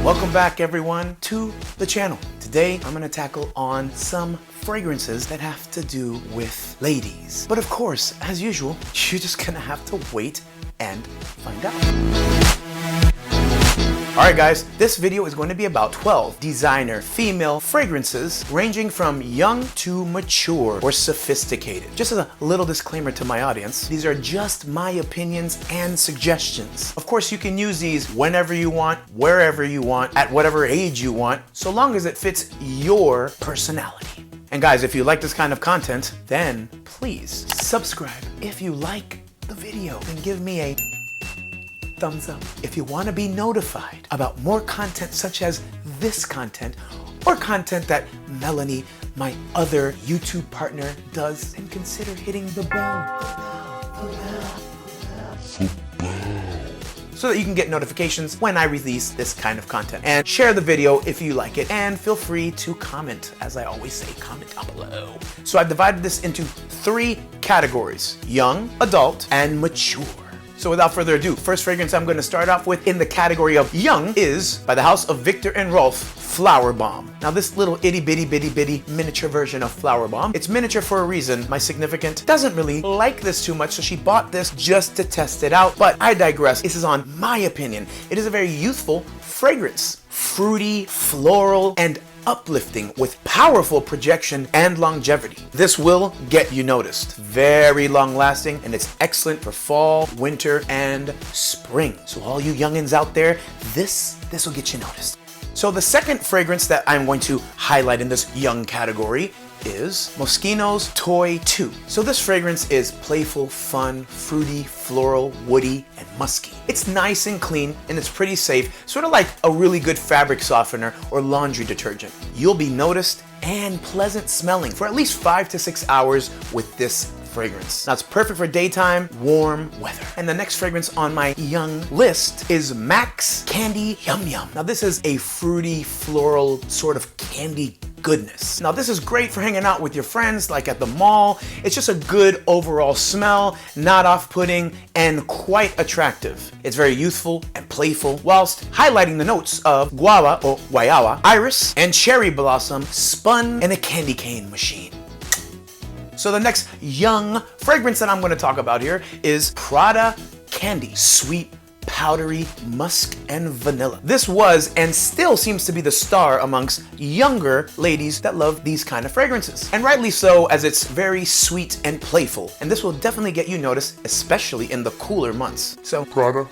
Welcome back everyone to the channel. Today I'm gonna tackle on some fragrances that have to do with ladies. But of course, as usual, you're just gonna have to wait and find out. Alright guys, this video is going to be about 12 designer female fragrances ranging from young to mature or sophisticated. Just as a little disclaimer to my audience, these are just my opinions and suggestions. Of course, you can use these whenever you want, wherever you want, at whatever age you want, so long as it fits your personality. And guys, if you like this kind of content, then please subscribe. If you like the video, then give me a thumbs up. If you want to be notified about more content such as this content or content that Melanie, my other YouTube partner, does, then consider hitting the bell. So that you can get notifications when I release this kind of content. And share the video if you like it, and feel free to comment. As I always say, comment down below. So I've divided this into 3 categories: young, adult, and mature. So without further ado, first fragrance I'm going to start off with in the category of young is by the house of Viktor&Rolf FlowerBomb. Now this little itty bitty miniature version of FlowerBomb, it's miniature for a reason. My significant doesn't really like this too much, so she bought this just to test it out, but I digress. This is on my opinion. It is a very youthful fragrance. Fruity, floral, and uplifting with powerful projection and longevity. This will get you noticed. Very long lasting, and it's excellent for fall, winter, and spring. So all you youngins out there, this will get you noticed. So the second fragrance that I'm going to highlight in this young category is Moschino Toy 2. So this fragrance is playful, fun, fruity, floral, woody, and musky. It's nice and clean, and it's pretty safe, sort of like a really good fabric softener or laundry detergent. You'll be noticed and pleasant smelling for at least 5 to 6 hours with this fragrance. Now it's perfect for daytime, warm weather. And the next fragrance on my young list is Max Candy Yum Yum. Now this is a fruity, floral, sort of candy goodness. Now this is great for hanging out with your friends, like at the mall. It's just a good overall smell, not off-putting, and quite attractive. It's very youthful and playful, whilst highlighting the notes of guava or guayaba, iris, and cherry blossom spun in a candy cane machine. So the next young fragrance that I'm going to talk about here is Prada Candy. Sweet, powdery, musk, and vanilla. This was and still seems to be the star amongst younger ladies that love these kind of fragrances. And rightly so, as it's very sweet and playful. And this will definitely get you noticed, especially in the cooler months. So Prada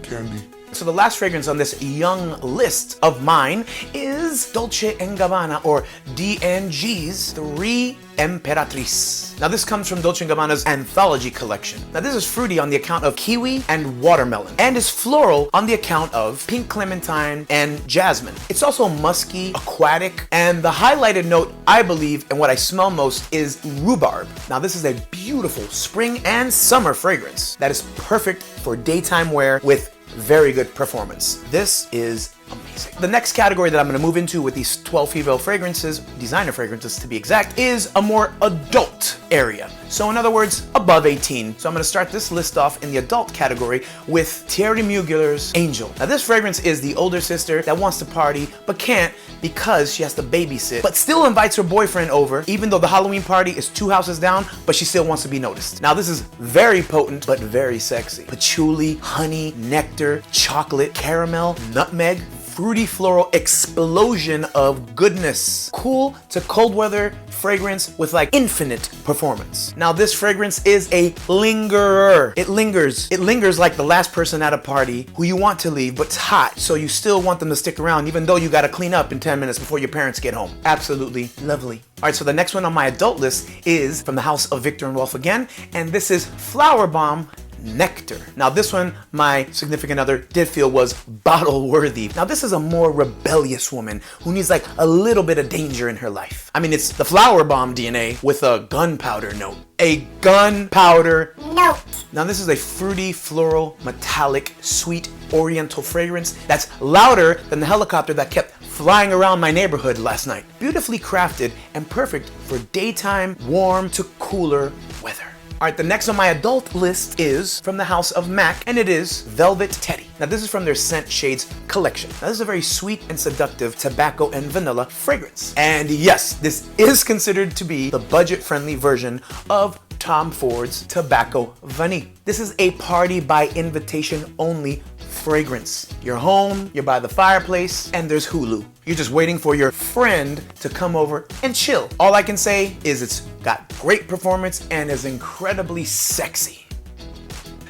Candy. So the last fragrance on this young list of mine is Dolce & Gabbana, or D&G's 3 Emperatrice. Now this comes from Dolce & Gabbana's anthology collection. Now this is fruity on the account of kiwi and watermelon, and is floral on the account of pink clementine and jasmine. It's also musky, aquatic, and the highlighted note, I believe, and what I smell most is rhubarb. Now this is a beautiful spring and summer fragrance that is perfect for daytime wear with very good performance. This is amazing. The next category that I'm going to move into with these 12 female fragrances, designer fragrances to be exact, is a more adult area. So in other words, above 18. So I'm going to start this list off in the adult category with Mugler's Angel. Now this fragrance is the older sister that wants to party but can't because she has to babysit, but still invites her boyfriend over even though the Halloween party is 2 houses down, but she still wants to be noticed. Now this is very potent but very sexy. Patchouli, honey, nectar, chocolate, caramel, nutmeg, fruity floral explosion of goodness. Cool to cold weather fragrance with like infinite performance. Now this fragrance is a lingerer. It lingers like the last person at a party who you want to leave, but it's hot, so you still want them to stick around even though you gotta clean up in 10 minutes before your parents get home. Absolutely lovely. All right, so the next one on my adult list is from the house of Viktor&Rolf again, and this is FlowerBomb Nectar. Now this one, my significant other did feel was bottle worthy. Now this is a more rebellious woman who needs like a little bit of danger in her life. I mean, it's the FlowerBomb DNA with a gunpowder note. A gunpowder note. Now this is a fruity, floral, metallic, sweet, oriental fragrance that's louder than the helicopter that kept flying around my neighborhood last night. Beautifully crafted and perfect for daytime, warm to cooler weather. All right, the next on my adult list is from the house of MAC, and it is Velvet Teddy. Now this is from their Scent Shades collection. Now this is a very sweet and seductive tobacco and vanilla fragrance. And yes, this is considered to be the budget-friendly version of Tom Ford's Tobacco Vanille. This is a party by invitation only fragrance. You're home, you're by the fireplace, and there's Hulu. You're just waiting for your friend to come over and chill. All I can say is it's got great performance and is incredibly sexy.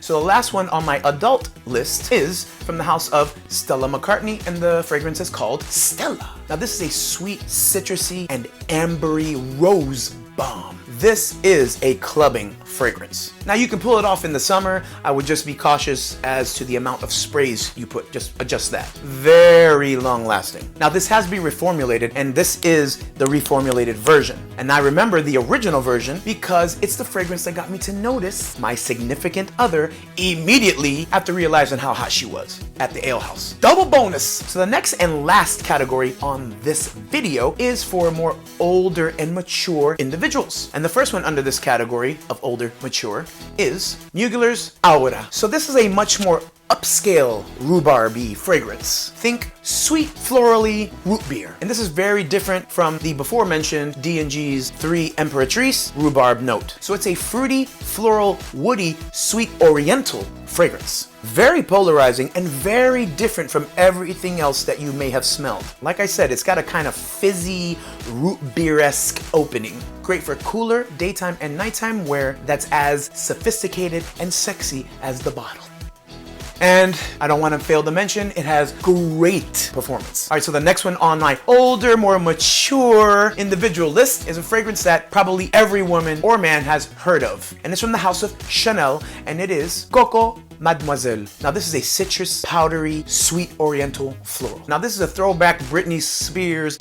So the last one on my adult list is from the house of Stella McCartney, and the fragrance is called Stella. Now this is a sweet, citrusy, and ambery rose bomb. This is a clubbing fragrance. Now you can pull it off in the summer. I would just be cautious as to the amount of sprays you put. Just adjust that. Very long lasting. Now this has been reformulated, and this is the reformulated version. And I remember the original version because it's the fragrance that got me to notice my significant other immediately after realizing how hot she was at the ale house. Double bonus! So the next and last category on this video is for more older and mature individuals. And the first one under this category of older, mature is Mugler's Aura. So this is a much more upscale rhubarby fragrance. Think sweet florally root beer. And this is very different from the before mentioned D&G's 3 Emperatrice rhubarb note. So it's a fruity, floral, woody, sweet oriental fragrance. Very polarizing and very different from everything else that you may have smelled. Like I said, it's got a kind of fizzy, root beer-esque opening. Great for cooler daytime and nighttime wear that's as sophisticated and sexy as the bottle. And I don't want to fail to mention, it has great performance. All right, so the next one on my older, more mature individual list is a fragrance that probably every woman or man has heard of. And it's from the house of Chanel, and it is Coco, Mademoiselle. Now this is a citrus, powdery, sweet oriental floral. Now this is a throwback Britney Spears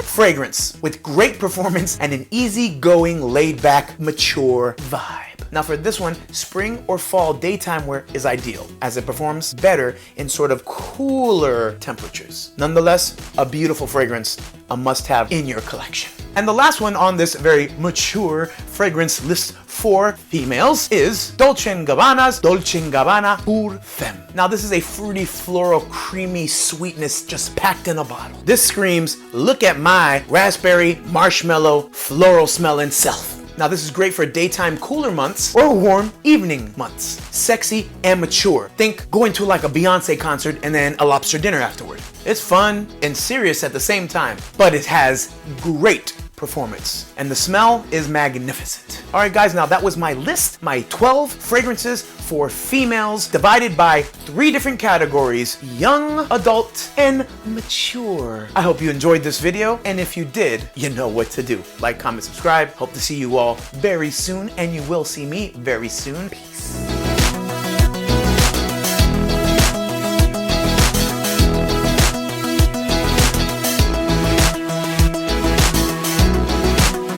fragrance with great performance and an easygoing, laid-back, mature vibe. Now for this one, spring or fall daytime wear is ideal as it performs better in sort of cooler temperatures. Nonetheless, a beautiful fragrance, a must-have in your collection. And the last one on this very mature fragrance list for females is Dolce & Gabbana's Dolce & Gabbana Pour Femme. Now this is a fruity, floral, creamy sweetness just packed in a bottle. This screams, look at my raspberry, marshmallow, floral smelling self. Now this is great for daytime cooler months or warm evening months. Sexy and mature. Think going to like a Beyonce concert and then a lobster dinner afterward. It's fun and serious at the same time, but it has great performance and the smell is magnificent. All right guys, now that was my list, my 12 fragrances for females divided by 3 different categories: young, adult, and mature. I hope you enjoyed this video, and if you did, you know what to do. Like, comment, subscribe. Hope to see you all very soon, and you will see me very soon. Peace.